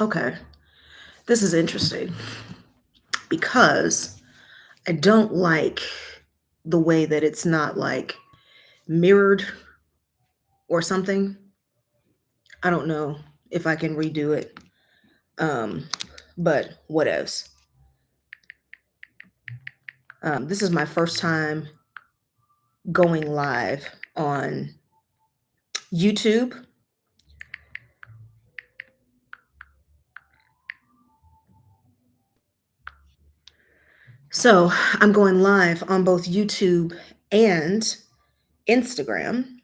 Okay, this is interesting because I don't like the way that it's not like mirrored or something. I don't know if I can redo it. Um, but what else? This is my first time going live on YouTube. So I'm going live on both YouTube and Instagram.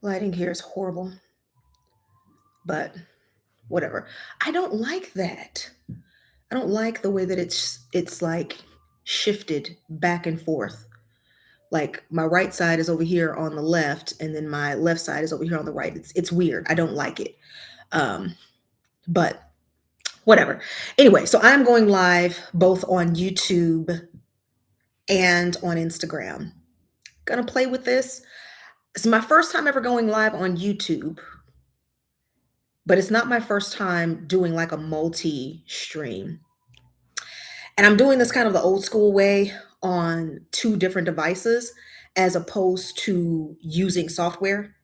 Lighting here is horrible, but whatever. I don't like that. I don't like the way that it's like shifted back and forth. Like my right side is over here on the left, and then my left side is over here on the right. It's weird. I don't like it. Um, but whatever. Anyway, so I'm going live both on YouTube and on Instagram. Gonna play with this. It's my first time ever going live on YouTube, but it's not my first time doing like a multi-stream. And I'm doing this kind of the old school way on two different devices as opposed to using software.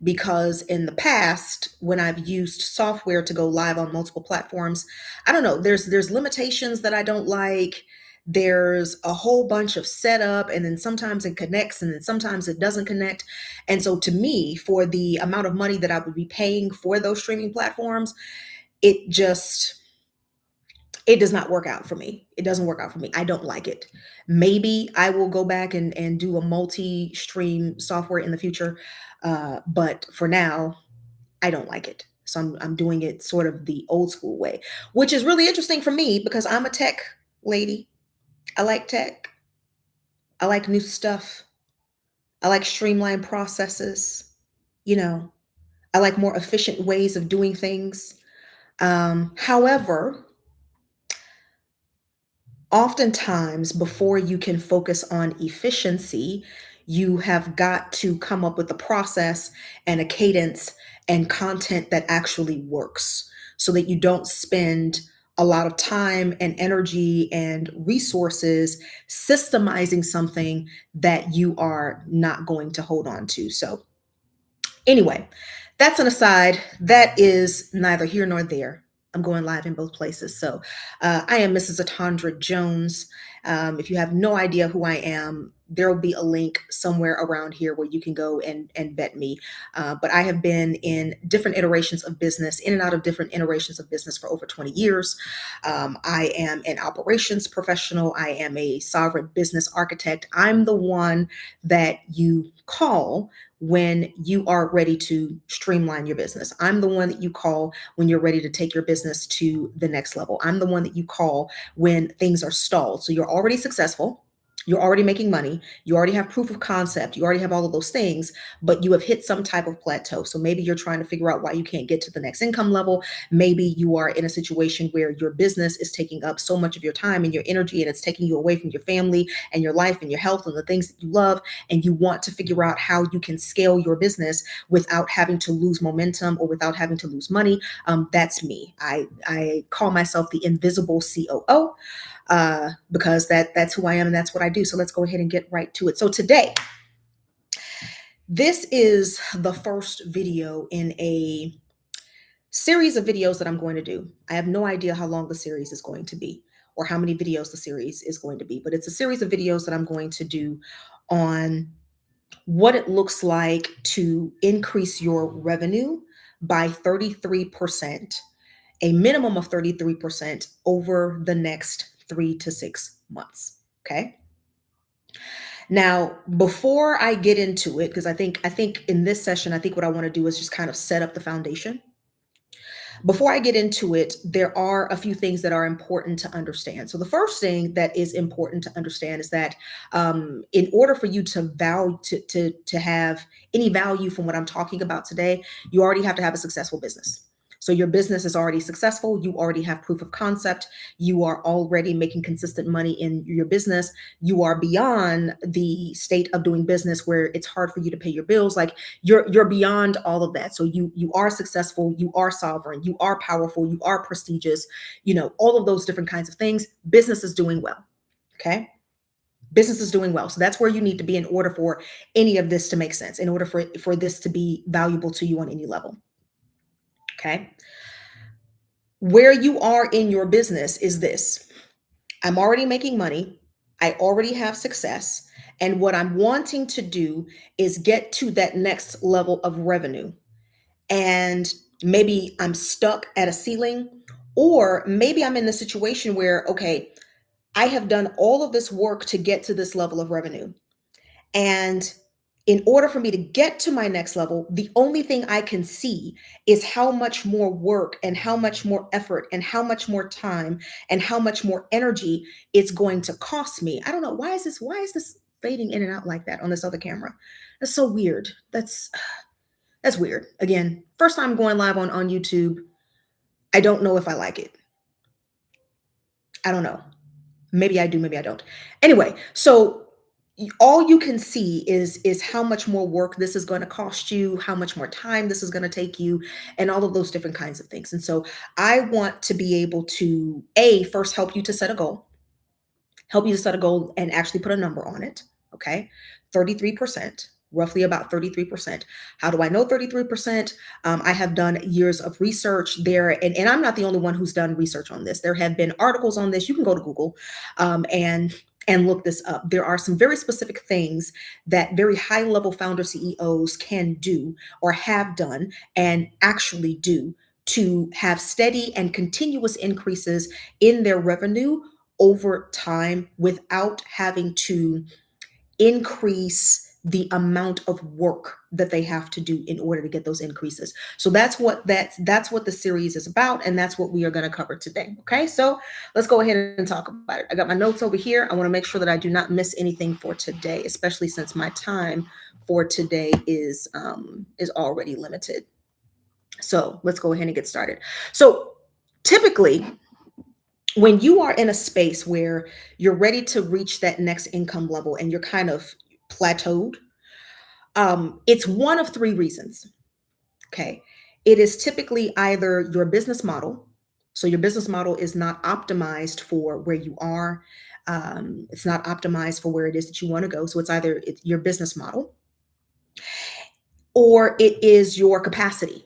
Because in the past, when I've used software to go live on multiple platforms, I don't know, there's limitations that I don't like. There's a whole bunch of setup, and then sometimes it connects and then sometimes it doesn't connect. And so to me, for the amount of money that I would be paying for those streaming platforms, it just it does not work out for me. It doesn't work out for me. I don't like it. Maybe I will go back and do a multi-stream software in the future. But for now, I don't like it. So I'm doing it sort of the old school way, which is really interesting for me because I'm a tech lady. I like tech. I like new stuff. I like streamlined processes. You know, I like more efficient ways of doing things. However, oftentimes before you can focus on efficiency, you have got to come up with a process and a cadence and content that actually works so that you don't spend a lot of time and energy and resources systemizing something that you are not going to hold on to. So anyway, that's an aside. That is neither here nor there. I'm going live in both places. So I am Mrs. Atondra Jones. If you have no idea who I am, there will be a link somewhere around here where you can go and vet me. But I have been in different iterations of business, in and out of different iterations of business for over 20 years. I am an operations professional. I am a sovereign business architect. I'm the one that you call when you are ready to streamline your business. I'm the one that you call when you're ready to take your business to the next level. I'm the one that you call when things are stalled. So you're already successful. You're already making money. You already have proof of concept. You already have all of those things, but you have hit some type of plateau. So maybe you're trying to figure out why you can't get to the next income level. Maybe you are in a situation where your business is taking up so much of your time and your energy, and it's taking you away from your family and your life and your health and the things that you love. And you want to figure out how you can scale your business without having to lose momentum or without having to lose money. That's me. I call myself the invisible COO because that's who I am and that's what I do. So let's go ahead and get right to it. So today, this is the first video in a series of videos that I'm going to do. I have no idea how long the series is going to be or how many videos the series is going to be, but it's a series of videos that I'm going to do on what it looks like to increase your revenue by 33%, a minimum of 33% over the next 3 to 6 months. Okay. Now, before I get into it, because I think in this session, I think what I want to do is just kind of set up the foundation. Before I get into it, there are a few things that are important to understand. So the first thing that is important to understand is that in order for you to have any value from what I'm talking about today, you already have to have a successful business. So your business is already successful. You already have proof of concept. You are already making consistent money in your business. You are beyond the state of doing business where it's hard for you to pay your bills. Like you're beyond all of that. So you are successful, you are sovereign, you are powerful, you are prestigious, all of those different kinds of things. Business is doing well. Okay. Business is doing well. So that's where you need to be in order for any of this to make sense, in order for this to be valuable to you on any level. Okay. Where you are in your business is this: I'm already making money. I already have success. And what I'm wanting to do is get to that next level of revenue. And maybe I'm stuck at a ceiling, or maybe I'm in the situation where, okay, I have done all of this work to get to this level of revenue. And in order for me to get to my next level, the only thing I can see is how much more work and how much more effort and how much more time and how much more energy it's going to cost me. I don't know. Why is this fading in and out like that on this other camera? That's so weird. That's weird. Again, first time going live on YouTube. I don't know if I like it. I don't know. Maybe I do, maybe I don't. Anyway, so all you can see is how much more work this is going to cost you, how much more time this is going to take you, and all of those different kinds of things. And so I want to be able to first help you to set a goal, and actually put a number on it. Okay. 33%, roughly about 33%. How do I know 33%? I have done years of research there, and I'm not the only one who's done research on this. There have been articles on this. You can go to Google and look this up. There are some very specific things that very high level founder CEOs can do or have done and actually do to have steady and continuous increases in their revenue over time without having to increase the amount of work that they have to do in order to get those increases. So that's what the series is about, and that's what we are going to cover today. Okay, so let's go ahead and talk about it. I got my notes over here. I want to make sure that I do not miss anything for today, especially since my time for today is already limited. So let's go ahead and get started. So typically, when you are in a space where you're ready to reach that next income level and you're kind of plateaued, it's one of three reasons. Okay. It is typically either your business model. So your business model is not optimized for where you are. It's not optimized for where it is that you want to go. So it's your business model, or it is your capacity.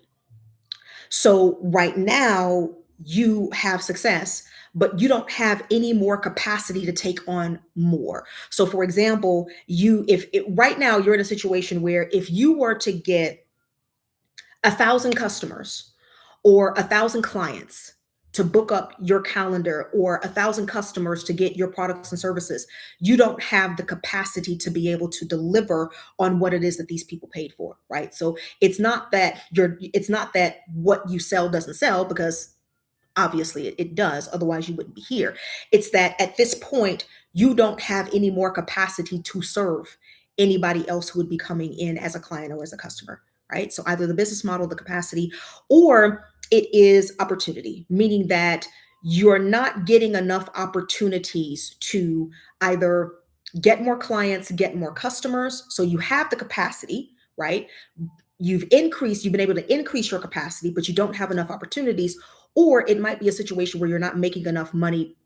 So right now you have success, but you don't have any more capacity to take on more. So for example, if right now you're in a situation where if you were to get 1,000 customers or 1,000 clients to book up your calendar, or 1,000 customers to get your products and services, you don't have the capacity to be able to deliver on what it is that these people paid for, right? So it's not that what you sell doesn't sell, because obviously it does, otherwise you wouldn't be here. It's that at this point you don't have any more capacity to serve anybody else who would be coming in as a client or as a customer, right? So either the business model, the capacity, or it is opportunity, meaning that you're not getting enough opportunities to either get more clients, get more customers. So you have the capacity, right? You've been able to increase your capacity, but you don't have enough opportunities. Or it might be a situation where you're not making enough money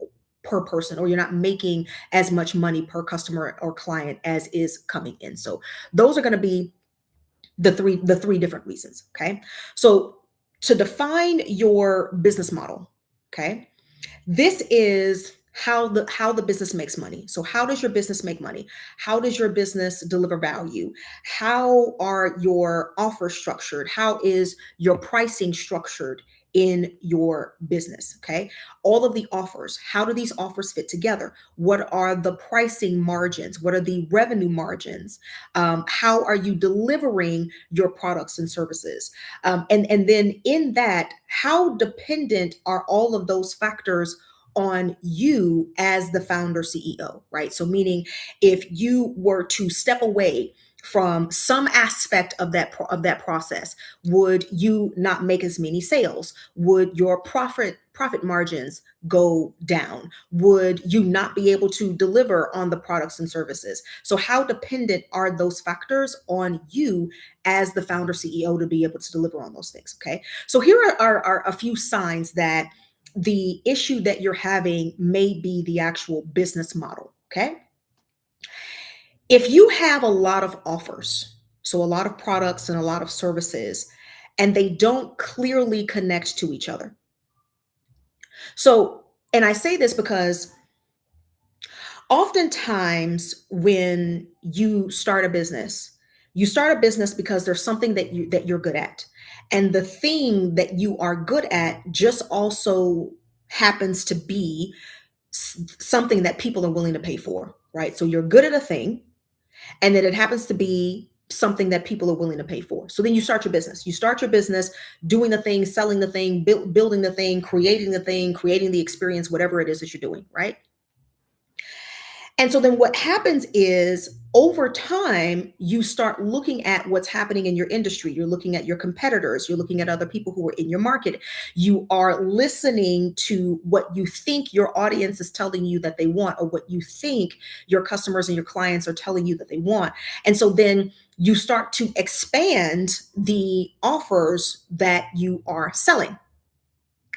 per person, or you're not making as much money per customer or client as is coming in. So those are going to be the three different reasons. Okay. So to define your business model, okay, this is how the business makes money. So how does your business make money? How does your business deliver value? How are your offers structured? How is your pricing structured in your business? Okay. All of the offers, how do these offers fit together? What are the pricing margins? What are the revenue margins? How are you delivering your products and services? And then in that, how dependent are all of those factors on you as the founder CEO, right? So meaning if you were to step away from some aspect of that process? Would you not make as many sales? Would your profit margins go down? Would you not be able to deliver on the products and services? So how dependent are those factors on you as the founder CEO to be able to deliver on those things? Okay. So here are a few signs that the issue that you're having may be the actual business model. Okay. If you have a lot of offers, so a lot of products and a lot of services, and they don't clearly connect to each other. So, and I say this because oftentimes when you start a business because there's something that you're good at. And the thing that you are good at just also happens to be something that people are willing to pay for, right? So you're good at a thing, and then it happens to be something that people are willing to pay for. So then you start your business. You start your business doing the thing, selling the thing, building the thing, creating the experience, whatever it is that you're doing, right? And so then what happens is over time, you start looking at what's happening in your industry. You're looking at your competitors. You're looking at other people who are in your market. You are listening to what you think your audience is telling you that they want, or what you think your customers and your clients are telling you that they want. And so then you start to expand the offers that you are selling,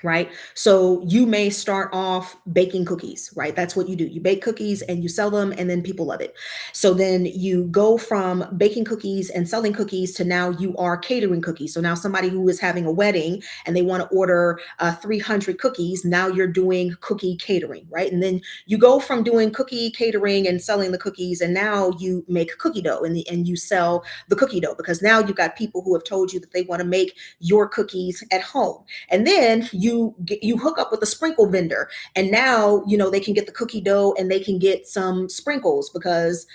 right? So you may start off baking cookies, right? That's what you do. You bake cookies and you sell them, and then people love it. So then you go from baking cookies and selling cookies to now you are catering cookies. So now somebody who is having a wedding and they want to order 300 cookies, now you're doing cookie catering, right? And then you go from doing cookie catering and selling the cookies, and now you make cookie dough, and you sell the cookie dough, because now you've got people who have told you that they want to make your cookies at home. And then you hook up with a sprinkle vendor, and now they can get the cookie dough and they can get some sprinkles, because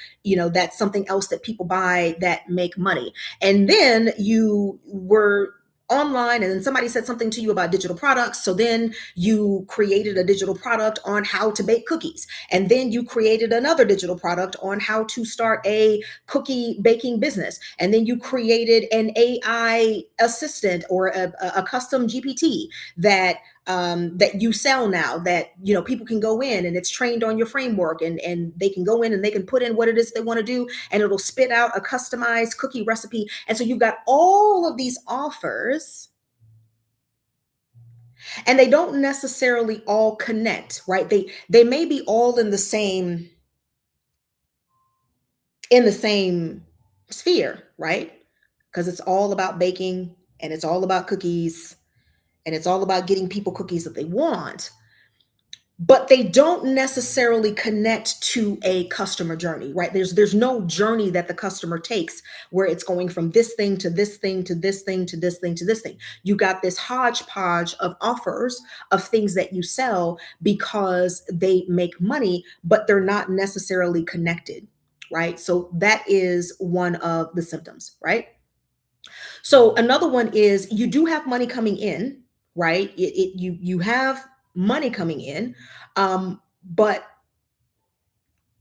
that's something else that people buy that make money. And then you were online, and then somebody said something to you about digital products, so then you created a digital product on how to bake cookies, and then you created another digital product on how to start a cookie baking business, and then you created an AI assistant, or a custom GPT that you sell now, that people can go in and it's trained on your framework, and they can go in and they can put in what it is they want to do, and it'll spit out a customized cookie recipe. And so you've got all of these offers, and they don't necessarily all connect, right? They may be all in the same sphere, right? Because it's all about baking, and it's all about cookies, and it's all about getting people cookies that they want, but they don't necessarily connect to a customer journey, right? There's no journey that the customer takes, where it's going from this thing to this thing to this thing to this thing to this thing. You got this hodgepodge of offers of things that you sell because they make money, but they're not necessarily connected, right? So that is one of the symptoms, right? So another one is, you do have money coming in, right? You have money coming in, but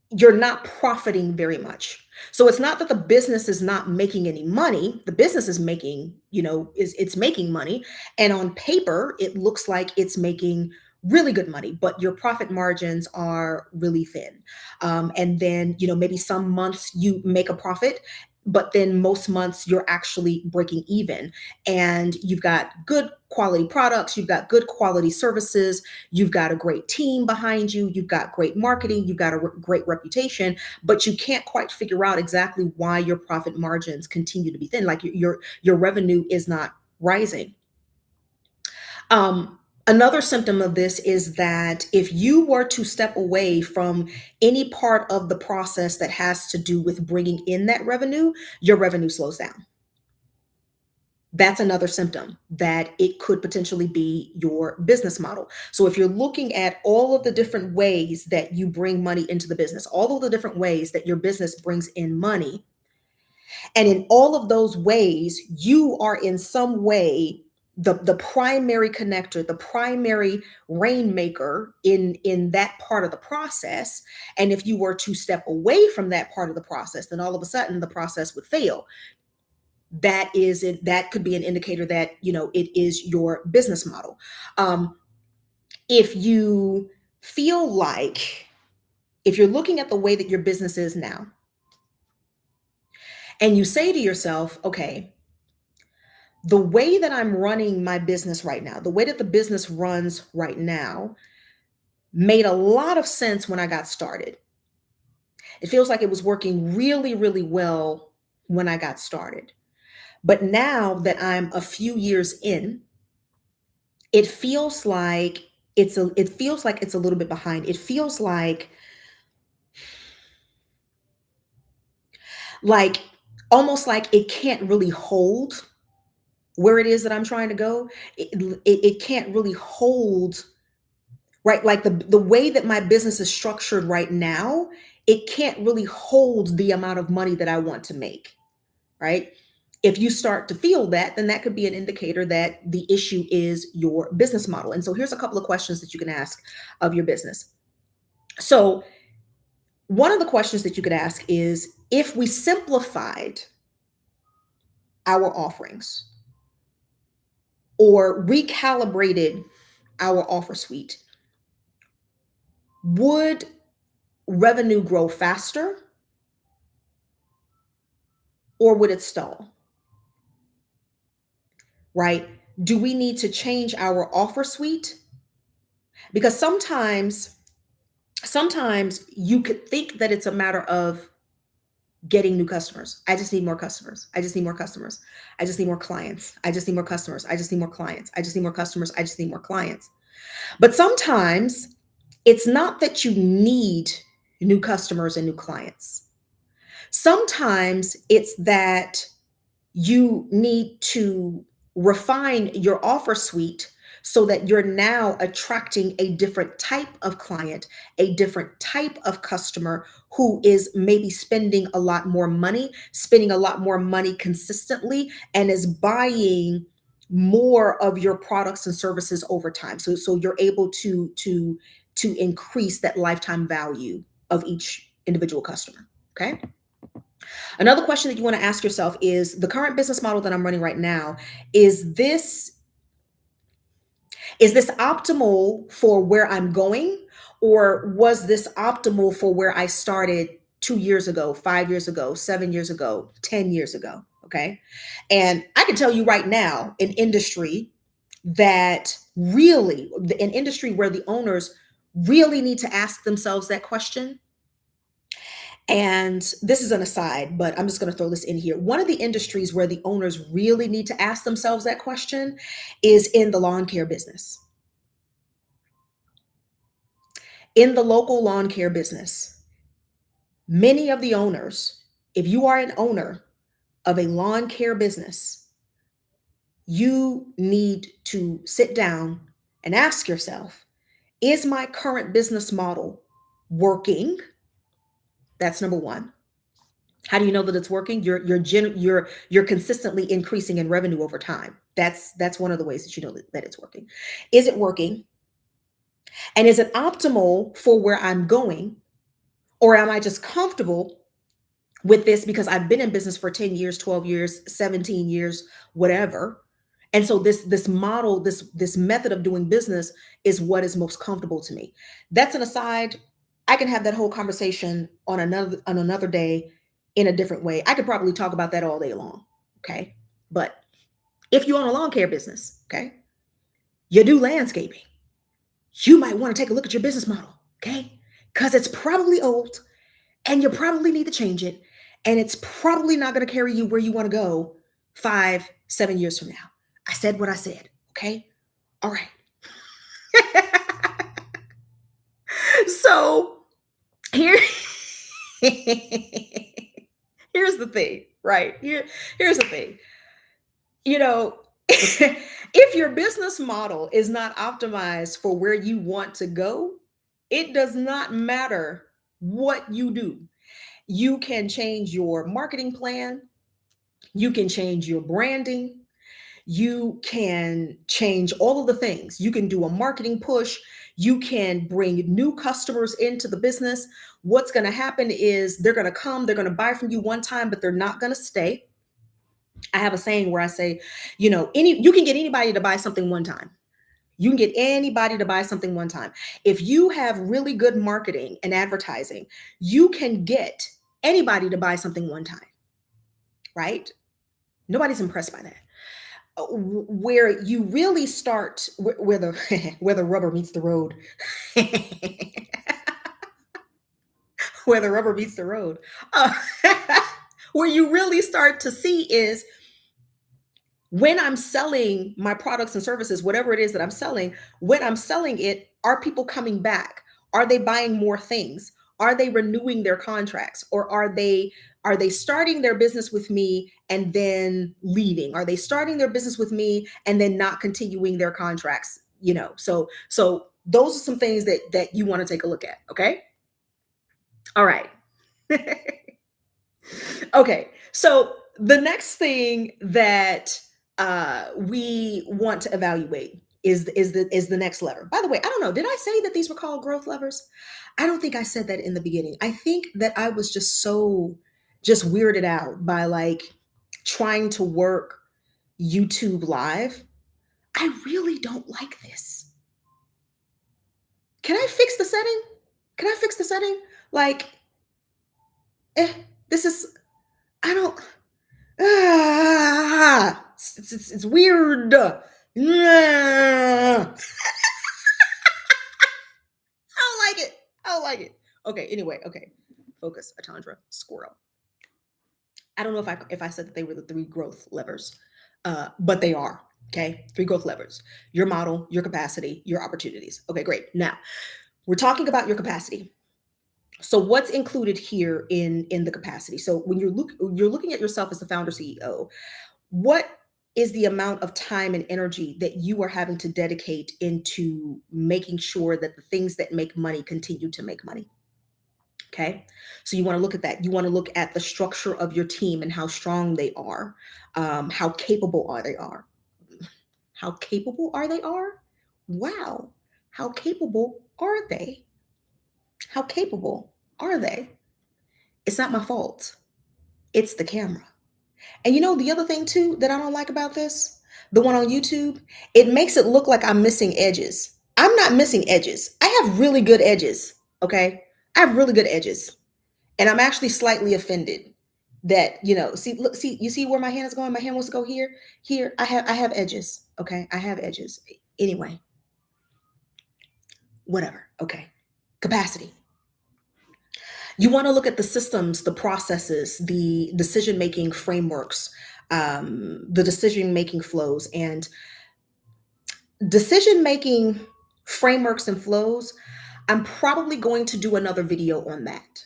you're not profiting very much. So it's not that the business is not making any money. The business is making, it's making money. And on paper, it looks like it's making really good money, but your profit margins are really thin. And then, maybe some months you make a profit, but then most months you're actually breaking even. And you've got good quality products, you've got good quality services, you've got a great team behind you, you've got great marketing, you've got a great reputation, but you can't quite figure out exactly why your profit margins continue to be thin. Like your revenue is not rising. Another symptom of this is that if you were to step away from any part of the process that has to do with bringing in that revenue, your revenue slows down. That's another symptom that it could potentially be your business model. So if you're looking at all of the different ways that you bring money into the business, all of the different ways that your business brings in money, and in all of those ways, you are in some way the primary connector, the primary rainmaker in that part of the process. And if you were to step away from that part of the process, then all of a sudden the process would fail. That is it. That could be an indicator that, it is your business model. If you feel like, if you're looking at the way that your business is now, and you say to yourself, okay, the way that I'm running my business right now, the way that the business runs right now, made a lot of sense when I got started. It feels like it was working really, really well when I got started. But now that I'm a few years in, it feels like it's a little bit behind. It feels like almost like it can't really hold where it is that I'm trying to go. It can't really hold, right? Like the way that my business is structured right now, it can't really hold the amount of money that I want to make, right? If you start to feel that, then that could be an indicator that the issue is your business model. And so here's a couple of questions that you can ask of your business. So one of the questions that you could ask is, if we simplified our offerings or recalibrated our offer suite, would revenue grow faster or would it stall? Right? Do we need to change our offer suite? Because sometimes you could think that it's a matter of getting new customers. I just need more customers. I just need more customers. I just need more clients. I just need more customers. I just need more clients. I just need more customers. I just need more clients. But sometimes it's not that you need new customers and new clients. Sometimes it's that you need to refine your offer suite so that you're now attracting a different type of client, a different type of customer who is maybe spending a lot more money consistently, and is buying more of your products and services over time. So you're able to increase that lifetime value of each individual customer. Okay. Another question that you want to ask yourself is, the current business model that I'm running right now, is this optimal for where I'm going, or was this optimal for where I started 2 years ago, 5 years ago, 7 years ago, 10 years ago? Okay? And I can tell you right now, an industry where the owners really need to ask themselves that question. And this is an aside, but I'm just going to throw this in here. One of the industries where the owners really need to ask themselves that question is in the lawn care business. In the local lawn care business, many of the owners, if you are an owner of a lawn care business, you need to sit down and ask yourself, is my current business model working? That's number one. How do you know that it's working? You're consistently increasing in revenue over time. That's one of the ways that you know that it's working. Is it working? And is it optimal for where I'm going? Or am I just comfortable with this because I've been in business for 10 years, 12 years, 17 years, whatever. And so this model, this method of doing business is what is most comfortable to me. That's an aside. I can have that whole conversation on another day in a different way. I could probably talk about that all day long. Okay. But if you own a lawn care business, okay, you do landscaping, you might want to take a look at your business model, okay? Because it's probably old and you probably need to change it. And it's probably not going to carry you where you want to go 5, 7 years from now. I said what I said. Okay. All right. So here, here's the thing, right? Here's the thing. If your business model is not optimized for where you want to go, it does not matter what you do. You can change your marketing plan. You can change your branding. You can change all of the things. You can do a marketing push. You can bring new customers into the business. What's going to happen is they're going to come, they're going to buy from you one time, but they're not going to stay. I have a saying where I say, you can get anybody to buy something one time. You can get anybody to buy something one time. If you have really good marketing and advertising, you can get anybody to buy something one time, right? Nobody's impressed by that. Where you really start, where the where the rubber meets the road, where the rubber meets the road, uh, where you really start to see is when I'm selling my products and services, whatever it is that I'm selling, when I'm selling it, are people coming back? Are they buying more things? Are they renewing their contracts? Or are they starting their business with me and then leaving? Are they starting their business with me and then not continuing their contracts? So those are some things that you want to take a look at. Okay. All right. Okay, so the next thing that we want to evaluate is the next lever. By the way, I don't know. Did I say that these were called growth levers? I don't think I said that in the beginning. I think that I was just weirded out by like trying to work YouTube live. I really don't like this. Can I fix the setting? Can I fix the setting? Like, eh, this is I don't. It's weird. I don't like it. I don't like it. Okay. Anyway. Okay. Focus, Atandra. Squirrel. I don't know if I said that they were the three growth levers, but they are. Okay. Three growth levers: your model, your capacity, your opportunities. Okay. Great. Now we're talking about your capacity. So what's included here in the capacity? So when you're looking at yourself as the founder CEO, what is the amount of time and energy that you are having to dedicate into making sure that the things that make money continue to make money? Okay. So you want to look at that. You want to look at the structure of your team and how strong they are. How capable are they are? How capable are they are? Wow. How capable are they? How capable are they? It's not my fault. It's the camera. And the other thing too that I don't like about this, the one on YouTube, it makes it look like I'm missing edges. I'm not missing edges. I have really good edges. Okay. I have really good edges. And I'm actually slightly offended that, see, look, see, you see where my hand is going? My hand wants to go here. Here. I have edges. Okay. I have edges. Anyway, whatever. Okay. Capacity. You want to look at the systems, the processes, the decision making frameworks, the decision making flows, and decision making frameworks and flows. I'm probably going to do another video on that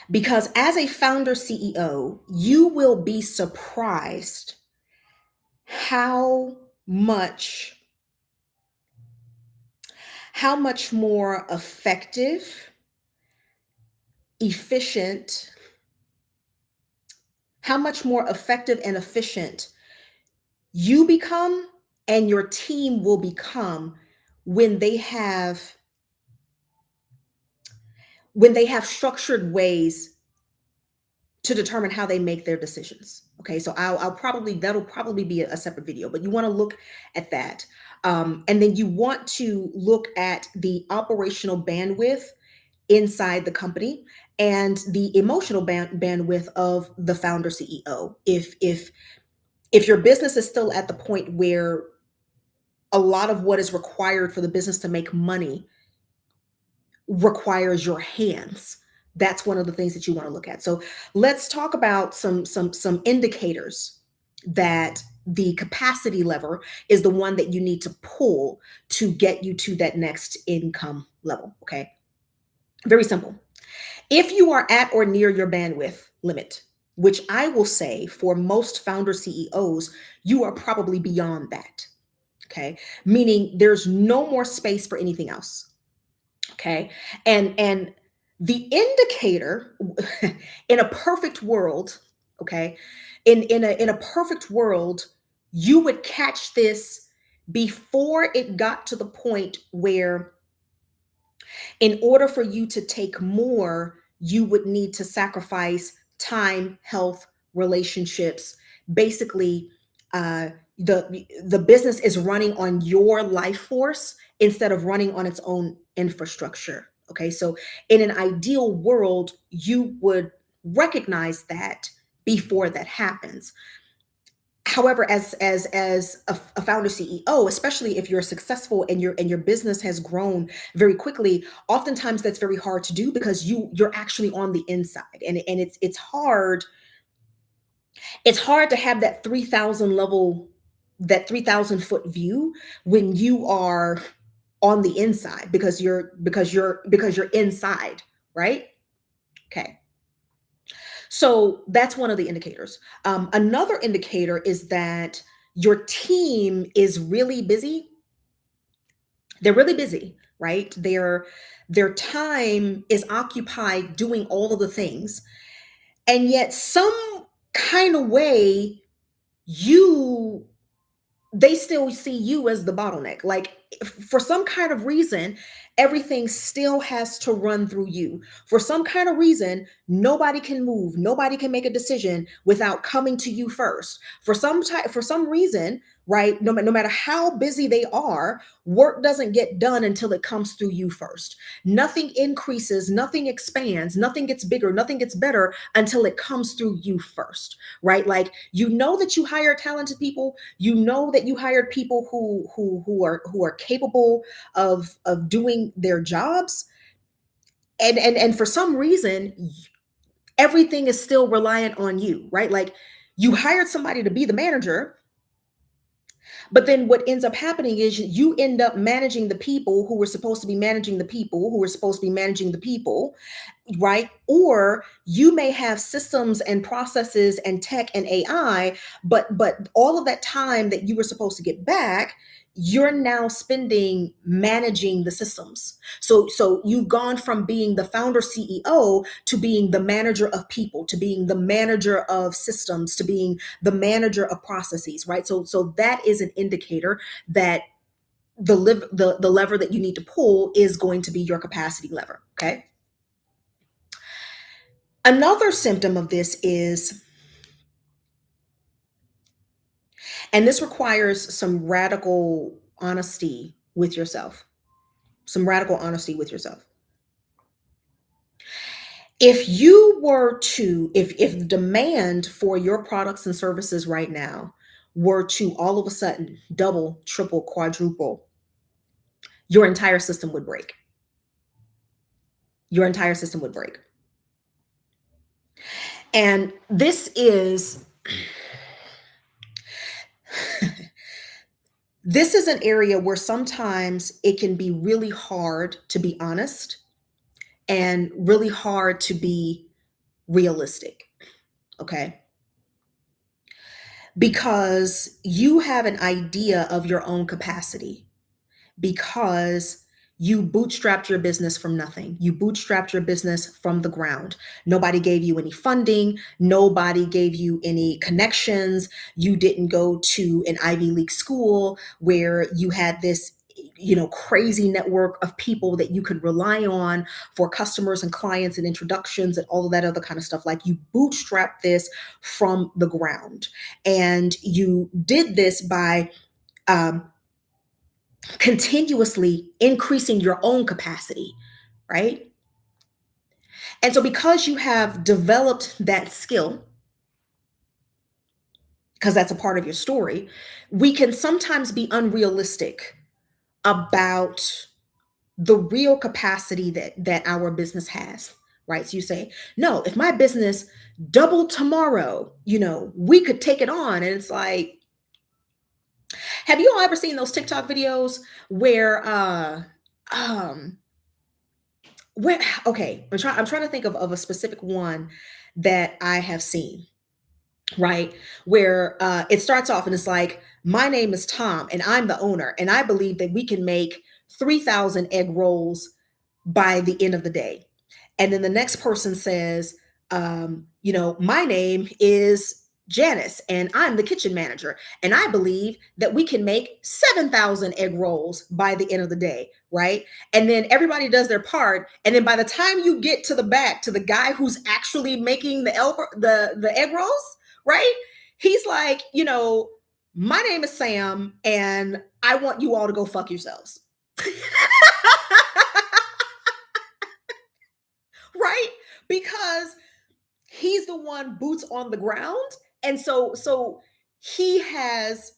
because as a founder CEO, you will be surprised how much how much more effective, efficient, how much more effective and efficient you become and your team will become when they have structured ways to determine how they make their decisions. Okay, so that'll probably be a separate video, but you want to look at that. And then you want to look at the operational bandwidth inside the company and the emotional bandwidth of the founder CEO. If your business is still at the point where a lot of what is required for the business to make money requires your hands, that's one of the things that you want to look at. So let's talk about some indicators that the capacity lever is the one that you need to pull to get you to that next income level. Okay, very simple. If you are at or near your bandwidth limit, which I will say for most founder CEOs, you are probably beyond that. Okay, meaning there's no more space for anything else. Okay, and the indicator in a perfect world, Okay. In a perfect world, you would catch this before it got to the point where, in order for you to take more, you would need to sacrifice time, health, relationships. Basically, the business is running on your life force instead of running on its own infrastructure. Okay, so in an ideal world, you would recognize that before that happens. However, as a founder CEO, especially if you're successful and your business has grown very quickly, oftentimes that's very hard to do because you're actually on the inside, and it's hard to have that 3,000 level, that 3,000 foot view when you are on the inside, because you're inside, right? Okay. So that's one of the indicators. Another indicator is that your team is really busy. They're really busy, right? Their time is occupied doing all of the things, and yet some kind of way you they still see you as the bottleneck. Like, for some kind of reason, everything still has to run through you. For some kind of reason, nobody can move, nobody can make a decision without coming to you first. For some reason, right? No matter how busy they are, work doesn't get done until it comes through you first. Nothing increases, nothing expands, nothing gets bigger, nothing gets better until it comes through you first, right? Like, you know that you hire talented people, you know that you hired people who are capable of doing their jobs, and for some reason, everything is still reliant on you, right? Like, you hired somebody to be the manager, but then what ends up happening is you end up managing the people who were supposed to be managing the people who were supposed to be managing the people, right? Or you may have systems and processes and tech and AI, but all of that time that you were supposed to get back, you're now spending managing the systems. So you've gone from being the founder CEO to being the manager of people, to being the manager of systems, to being the manager of processes, right? So that is an indicator that the lever that you need to pull is going to be your capacity lever. Okay. Another symptom of this is, and this requires some radical honesty with yourself, some radical honesty with yourself. If you were to, if the demand for your products and services right now were to all of a sudden double, triple, quadruple, your entire system would break. Your entire system would break. And this is an area where sometimes it can be really hard to be honest and really hard to be realistic. Okay. Because you have an idea of your own capacity, because you bootstrapped your business from nothing. You bootstrapped your business from the ground. Nobody gave you any funding. Nobody gave you any connections. You didn't go to an Ivy League school where you had this, crazy network of people that you could rely on for customers and clients and introductions and all of that other kind of stuff. Like, you bootstrapped this from the ground, and you did this by um, continuously increasing your own capacity, right? And so, because you have developed that skill, because that's a part of your story, we can sometimes be unrealistic about the real capacity that our business has, right? So you say, no, if my business doubled tomorrow, we could take it on. And it's like, have you all ever seen those TikTok videos where um where okay, I'm trying to think of a specific one that I have seen, right? Where it starts off and it's like, my name is Tom and I'm the owner, and I believe that we can make 3,000 egg rolls by the end of the day. And then the next person says, my name is Janice and I'm the kitchen manager. And I believe that we can make 7,000 egg rolls by the end of the day, right? And then everybody does their part. And then by the time you get to the back to the guy who's actually making the egg rolls, right? He's like, my name is Sam and I want you all to go fuck yourselves. Right? Because he's the one boots on the ground, and so he has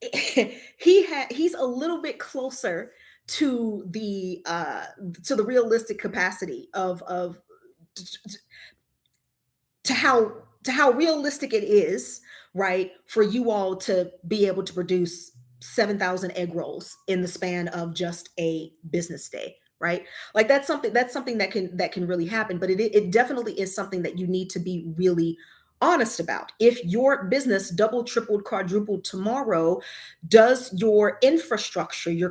he's a little bit closer to the realistic capacity of to how realistic it is, right, for you all to be able to produce 7,000 egg rolls in the span of just a business day, right? Like that's something that can really happen, but it definitely is something that you need to be really honest about. If your business double, tripled, quadrupled tomorrow, does your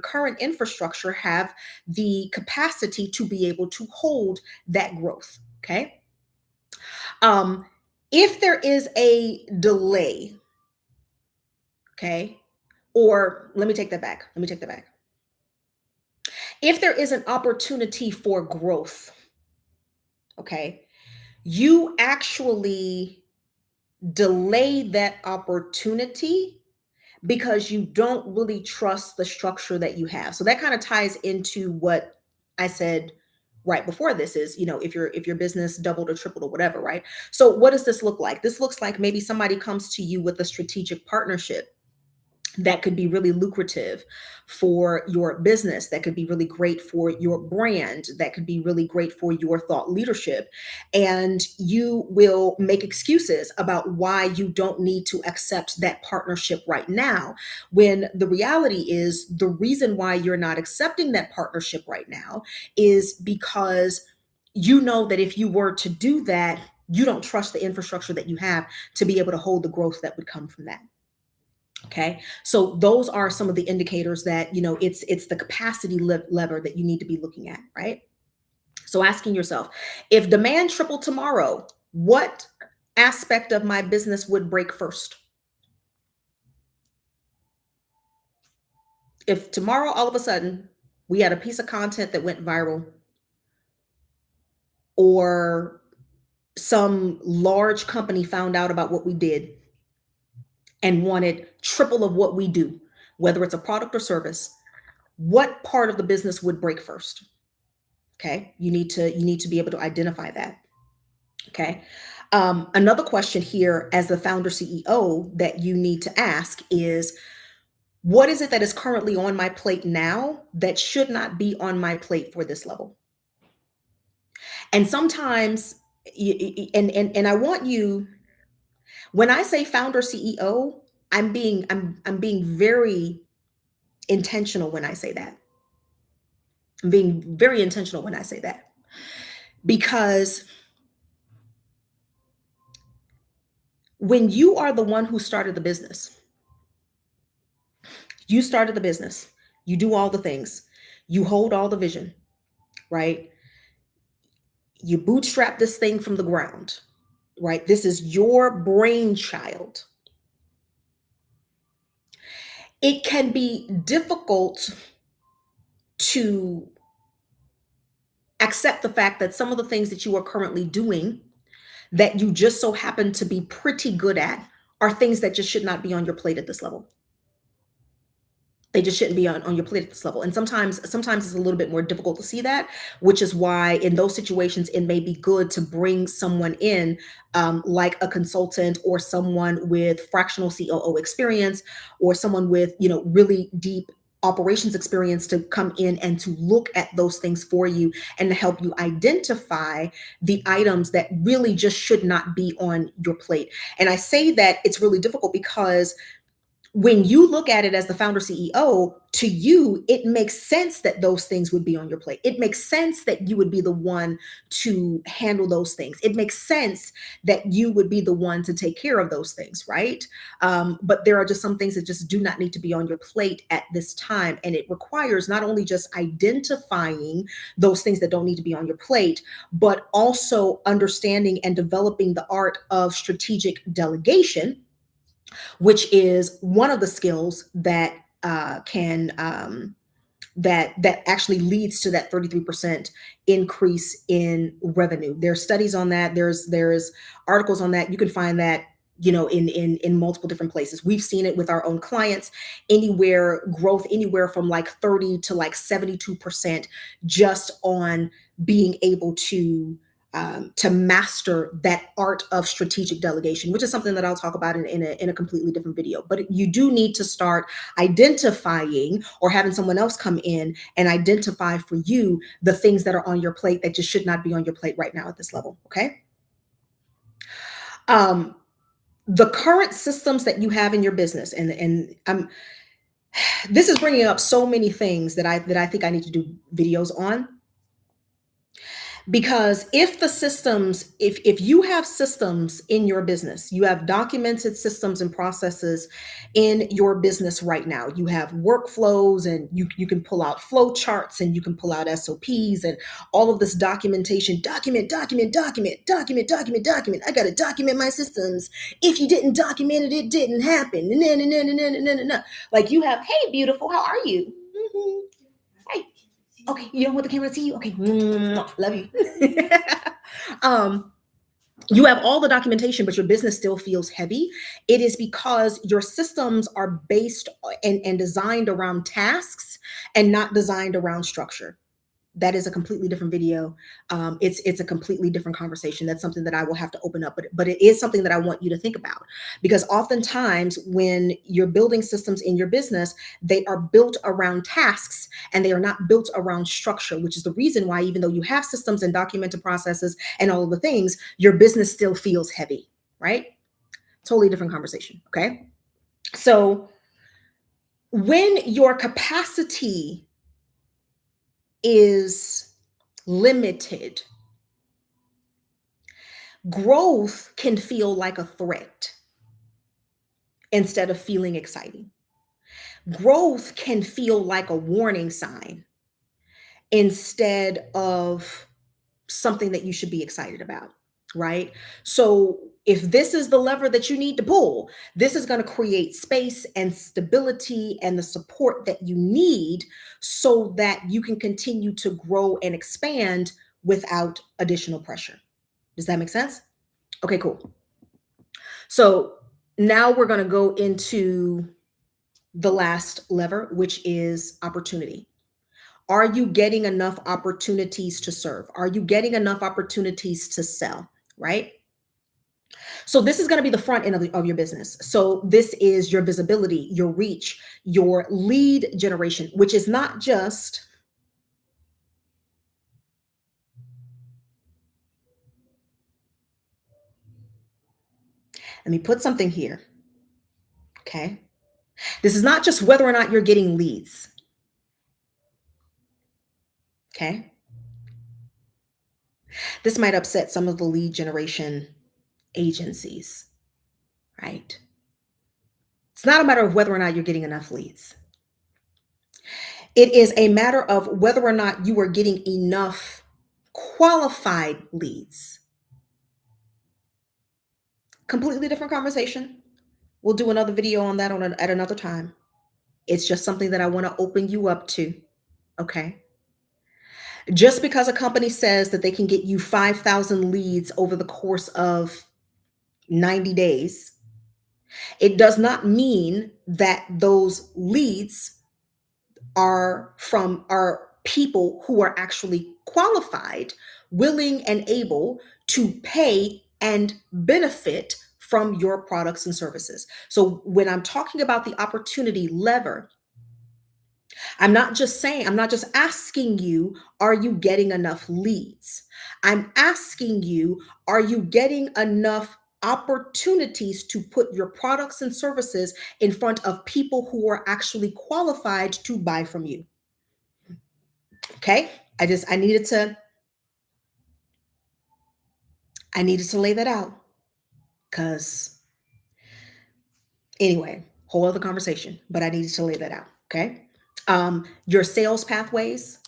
current infrastructure have the capacity to be able to hold that growth? Okay. Um, if there is a delay, okay, or let me take that back. Let me take that back. If there is an opportunity for growth, okay, you actually delay that opportunity because you don't really trust the structure that you have. So that kind of ties into what I said right before this is, if your business doubled or tripled or whatever, right? So what does this look like? This looks like maybe somebody comes to you with a strategic partnership that could be really lucrative for your business, that could be really great for your brand, that could be really great for your thought leadership. And you will make excuses about why you don't need to accept that partnership right now, when the reality is the reason why you're not accepting that partnership right now is because you know that if you were to do that, you don't trust the infrastructure that you have to be able to hold the growth that would come from that. Okay. So those are some of the indicators that, it's the capacity lever that you need to be looking at, right? So asking yourself, if demand tripled tomorrow, what aspect of my business would break first? If tomorrow, all of a sudden, we had a piece of content that went viral, or some large company found out about what we did and wanted triple of what we do, whether it's a product or service, what part of the business would break first? Okay. You need to be able to identify that. Okay. Another question here as the founder CEO that you need to ask is, what is it that is currently on my plate now that should not be on my plate for this level? And sometimes, and I want you, when I say founder CEO, I'm being very intentional when I say that. I'm being very intentional when I say that, because when you are the one who started the business, you started the business, you do all the things, you hold all the vision, right? You bootstrap this thing from the ground, right? This is your brainchild. It can be difficult to accept the fact that some of the things that you are currently doing that you just so happen to be pretty good at are things that just should not be on your plate at this level. They just shouldn't be on your plate at this level. And sometimes it's a little bit more difficult to see that, which is why in those situations it may be good to bring someone in, like a consultant or someone with fractional COO experience, or someone with really deep operations experience to come in and to look at those things for you and to help you identify the items that really just should not be on your plate. And I say that it's really difficult because When you look at it as the founder CEO, to you, it makes sense that those things would be on your plate. It makes sense that you would be the one to handle those things. It makes sense that you would be the one to take care of those things, right? But there are just some things that just do not need to be on your plate at this time. And it requires not only just identifying those things that don't need to be on your plate, but also understanding and developing the art of strategic delegation, which is one of the skills that can that actually leads to that 33% increase in revenue. There's studies on that. There's articles on that. You can find that, in multiple different places. We've seen it with our own clients, anywhere growth anywhere from like 30 to like 72% just on being able to master that art of strategic delegation, which is something that I'll talk about in a completely different video. But you do need to start identifying, or having someone else come in and identify for you the things that are on your plate that just should not be on your plate right now at this level. Okay. Um, the current systems that you have in your business, and this is bringing up so many things that I think I need to do videos on. Because if you have systems in your business, you have documented systems and processes in your business right now. You have workflows, and you can pull out flow charts, and you can pull out SOPs and all of this documentation. Document. I got to document my systems. If you didn't document it, it didn't happen. Like, you have, hey, beautiful, how are you? Mhm. Hey. Okay, you don't want the camera to see you? Okay, love you. um, you have all the documentation, but your business still feels heavy. It is because your systems are based and designed around tasks and not designed around structure. That is a completely different video. It's a completely different conversation. That's something that I will have to open up, but it is something that I want you to think about, because oftentimes when you're building systems in your business, they are built around tasks and they are not built around structure, which is the reason why, even though you have systems and documented processes and all of the things, your business still feels heavy, right? Totally different conversation. Okay. So when your capacity is limited, growth can feel like a threat instead of feeling exciting. Growth can feel like a warning sign instead of something that you should be excited about, right? So if this is the lever that you need to pull, this is going to create space and stability and the support that you need so that you can continue to grow and expand without additional pressure. Does that make sense? Okay, cool. So now we're going to go into the last lever, which is opportunity. Are you getting enough opportunities to serve? Are you getting enough opportunities to sell? Right? So this is going to be the front end of your business. So this is your visibility, your reach, your lead generation, which is not just, let me put something here. Okay. This is not just whether or not you're getting leads. Okay. This might upset some of the lead generation agencies, right? It's not a matter of whether or not you're getting enough leads. It is a matter of whether or not you are getting enough qualified leads. Completely different conversation. We'll do another video on that at another time. It's just something that I want to open you up to. Okay. Just because a company says that they can get you 5,000 leads over the course of 90 days, it does not mean that those leads are people who are actually qualified, willing and able to pay and benefit from your products and services. So when I'm talking about the opportunity lever, I'm not just asking you, are you getting enough leads? I'm asking you, are you getting enough opportunities to put your products and services in front of people who are actually qualified to buy from you. Okay? I needed to lay that out cuz anyway, whole other conversation, but I needed to lay that out, okay? Your sales pathways.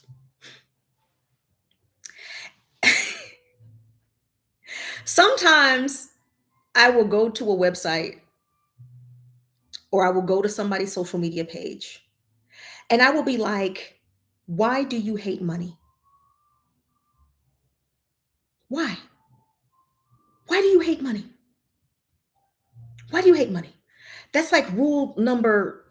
Sometimes I will go to a website or I will go to somebody's social media page and I will be like, why do you hate money? Why? Why do you hate money? Why do you hate money? That's like rule number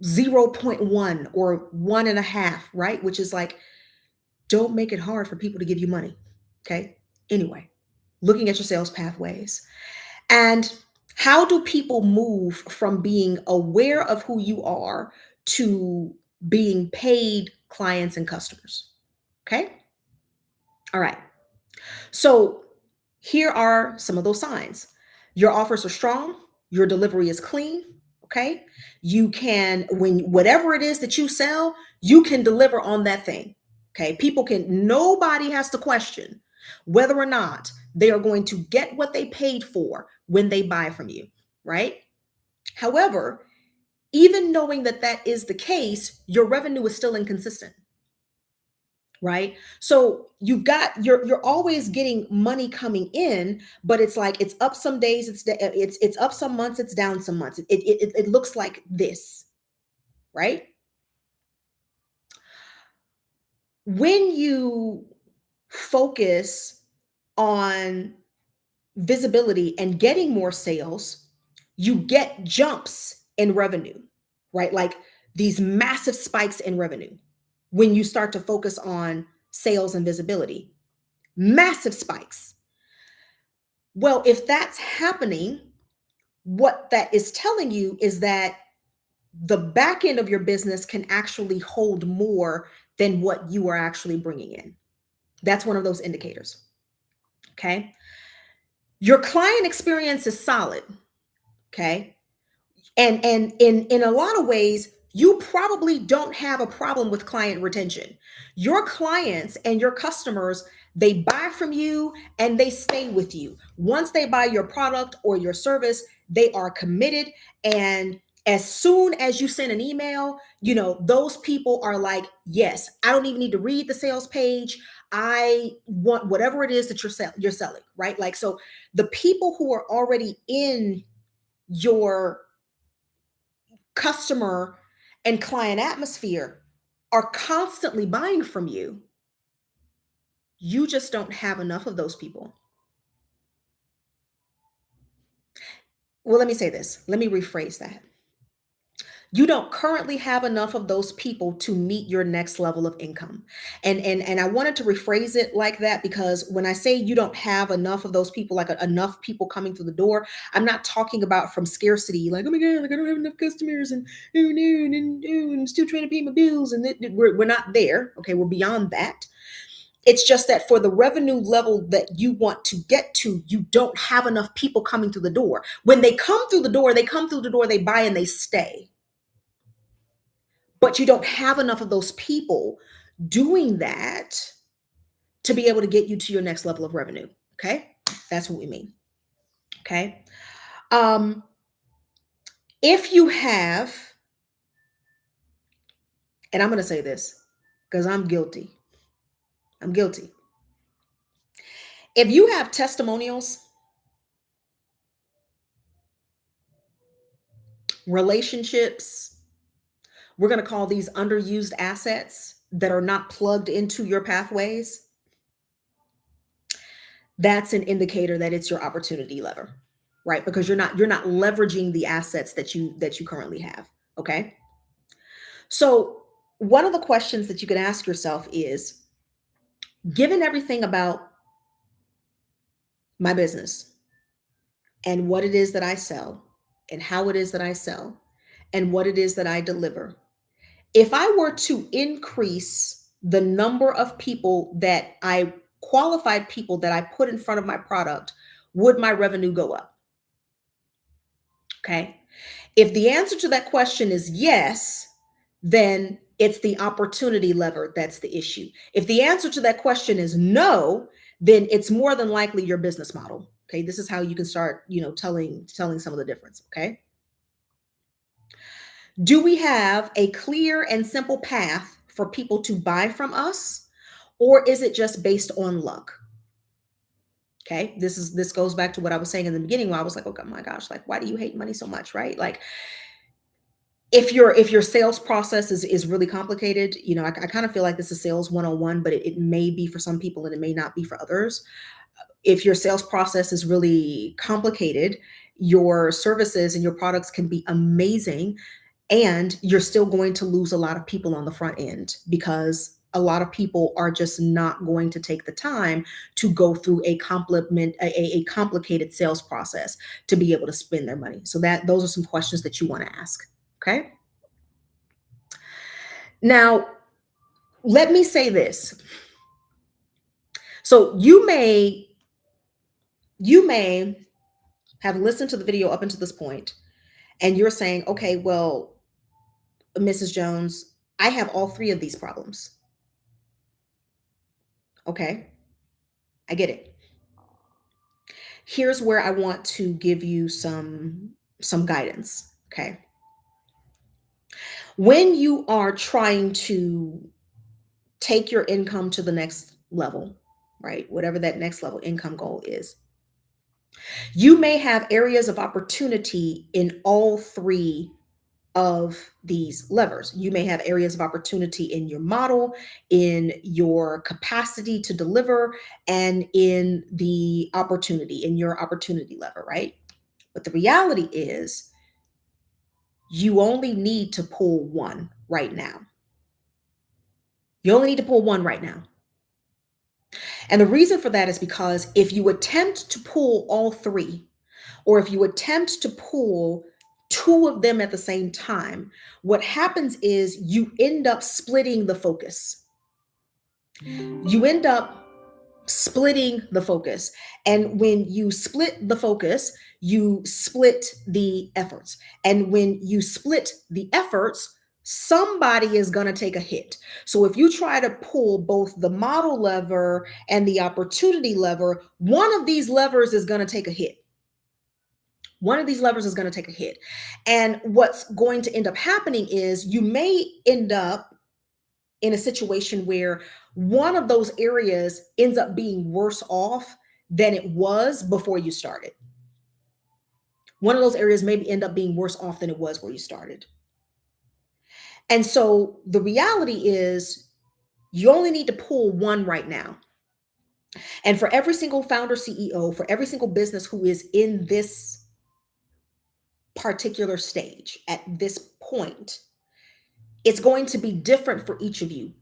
zero point 0.1 or one and a half, right? Which is like, don't make it hard for people to give you money. Okay. Anyway, looking at your sales pathways. And how do people move from being aware of who you are to being paid clients and customers? Okay. All right. So here are some of those signs. Your offers are strong, your delivery is clean. Okay. You can, when whatever it is that you sell, you can deliver on that thing. Okay. Nobody has to question whether or not they are going to get what they paid for when they buy from you. Right. However, even knowing that that is the case, your revenue is still inconsistent, right? So you're always getting money coming in, but it's like it's up some days, it's up some months, it's down some months. It looks like this, right? When you focus on visibility and getting more sales, you get jumps in revenue, right? Like these massive spikes in revenue when you start to focus on sales and visibility. Massive spikes. Well, if that's happening, what that is telling you is that the back end of your business can actually hold more than what you are actually bringing in. That's one of those indicators. Okay. Your client experience is solid. Okay. And in a lot of ways, you probably don't have a problem with client retention. Your clients and your customers, they buy from you and they stay with you. Once they buy your product or your service, they are committed. And as soon as you send an email, those people are like, yes, I don't even need to read the sales page. I want whatever it is that you're selling, right? Like, so the people who are already in your customer and client atmosphere are constantly buying from you. You just don't have enough of those people. Well, let me say this. Let me rephrase that. You don't currently have enough of those people to meet your next level of income. And I wanted to rephrase it like that because when I say you don't have enough of those people, like enough people coming through the door, I'm not talking about from scarcity, like, oh my God, like I don't have enough customers and oh no, and I'm still trying to pay my bills. And we're not there. Okay, we're beyond that. It's just that for the revenue level that you want to get to, you don't have enough people coming through the door. When they come through the door, they buy and they stay, but you don't have enough of those people doing that to be able to get you to your next level of revenue. Okay. That's what we mean. Okay. Um, if you have, and I'm going to say this because I'm guilty. I'm guilty. If you have testimonials, relationships, we're going to call these underused assets that are not plugged into your pathways, that's an indicator that it's your opportunity lever, right? Because you're not leveraging the assets that you currently have. Okay. So one of the questions that you can ask yourself is, given everything about my business and what it is that I sell and how it is that I sell and what it is that I deliver, if I were to increase the number of people that I qualified people that I put in front of my product, would my revenue go up? Okay. If the answer to that question is yes, then it's the opportunity lever that's the issue. If the answer to that question is no, then it's more than likely your business model. Okay, this is how you can start, telling some of the difference. Okay, do we have a clear and simple path for people to buy from us, or is it just based on luck? Okay, this goes back to what I was saying in the beginning, where I was like, oh my gosh, like, why do you hate money so much, right? Like, if your sales process is really complicated, I kind of feel like this is sales 101, but it may be for some people and it may not be for others. If your sales process is really complicated, your services and your products can be amazing, and you're still going to lose a lot of people on the front end, because a lot of people are just not going to take the time to go through a complicated sales process to be able to spend their money. So those are some questions that you want to ask. Okay. Now, let me say this. So you may have listened to the video up until this point, and you're saying, okay, well, Mrs. Jones, I have all three of these problems. Okay, I get it. Here's where I want to give you some guidance. Okay. When you are trying to take your income to the next level, right? Whatever that next level income goal is, you may have areas of opportunity in all three of these levers. You may have areas of opportunity in your model, in your capacity to deliver, and in your opportunity lever, right? But the reality is, you only need to pull one right now. You only need to pull one right now. And the reason for that is because if you attempt to pull all three, or if you attempt to pull two of them at the same time, what happens is you end up splitting the focus. You end up splitting the focus. And when you split the focus, you split the efforts. And when you split the efforts, somebody is going to take a hit. So if you try to pull both the model lever and the opportunity lever, one of these levers is going to take a hit. One of these levers is going to take a hit. And what's going to end up happening is you may end up in a situation where one of those areas ends up being worse off than it was before you started. One of those areas maybe end up being worse off than it was where you started. And so the reality is, you only need to pull one right now. And for every single founder, CEO, for every single business who is in this particular stage at this point, it's going to be different for each of you.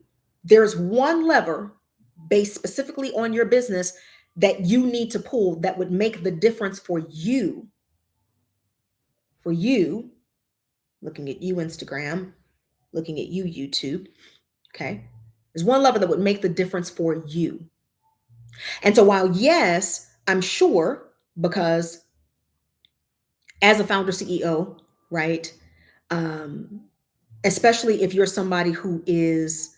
There's one lever based specifically on your business that you need to pull that would make the difference for you. For you, looking at you, Instagram, looking at you, YouTube. Okay. There's one lever that would make the difference for you. And so while, yes, I'm sure, because as a founder CEO, right? Especially if you're somebody who is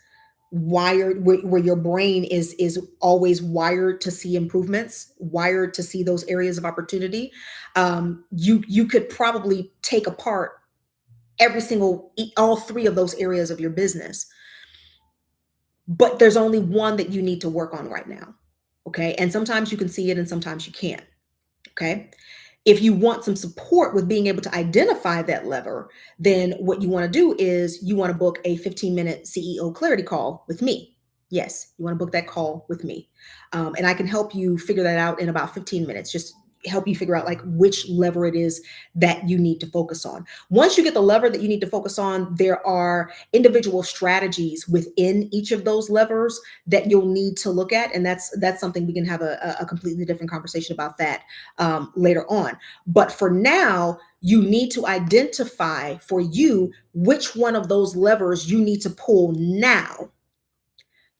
wired, where your brain is always wired to see improvements, wired to see those areas of opportunity, you could probably take apart all three of those areas of your business, but there's only one that you need to work on right now. Okay, and sometimes you can see it and sometimes you can't. Okay. If you want some support with being able to identify that lever, then what you want to do is you want to book a 15-minute CEO clarity call with me. Yes, you want to book that call with me. And I can help you figure that out in about 15 minutes. Just help you figure out like which lever it is that you need to focus on. Once you get the lever that you need to focus on, there are individual strategies within each of those levers that you'll need to look at. And that's something we can have a completely different conversation about that later on. But for now, you need to identify for you which one of those levers you need to pull now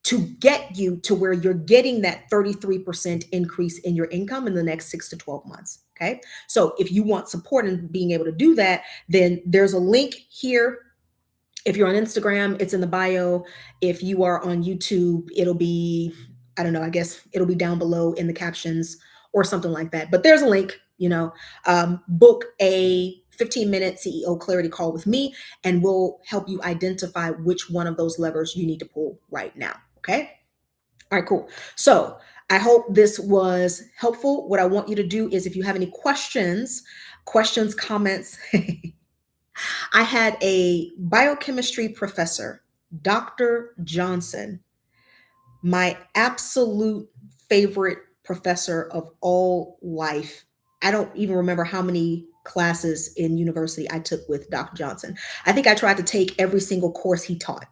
to get you to where you're getting that 33% increase in your income in the next 6 to 12 months. Okay. So if you want support in being able to do that, then there's a link here. If you're on Instagram, it's in the bio. If you are on YouTube, it'll be, I don't know, I guess it'll be down below in the captions or something like that. But there's a link, book a 15-minute CEO clarity call with me, and we'll help you identify which one of those levers you need to pull right now. Okay. All right, cool. So I hope this was helpful. What I want you to do is if you have any questions, comments, I had a biochemistry professor, Dr. Johnson, my absolute favorite professor of all life. I don't even remember how many classes in university I took with Dr. Johnson. I think I tried to take every single course he taught.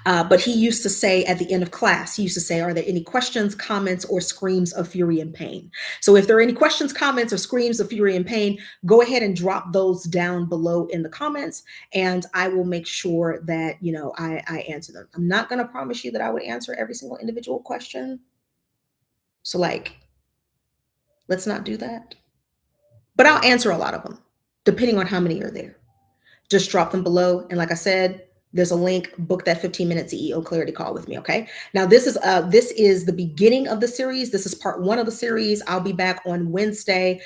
But he used to say at the end of class, he used to say, are there any questions, comments, or screams of fury and pain? So if there are any questions, comments, or screams of fury and pain, go ahead and drop those down below in the comments, and I will make sure that, I answer them. I'm not going to promise you that I would answer every single individual question. So let's not do that. But I'll answer a lot of them, depending on how many are there. Just drop them below. And like I said, there's a link, book that 15-minute CEO clarity call with me. Okay. Now this is the beginning of the series. This is part 1 of the series. I'll be back on Wednesday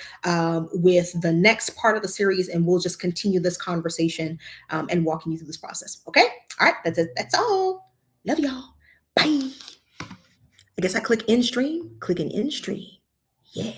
with the next part of the series, and we'll just continue this conversation and walking you through this process. Okay. All right. That's it. That's all. Love y'all. Bye. I guess I click end stream, clicking end stream. Yeah.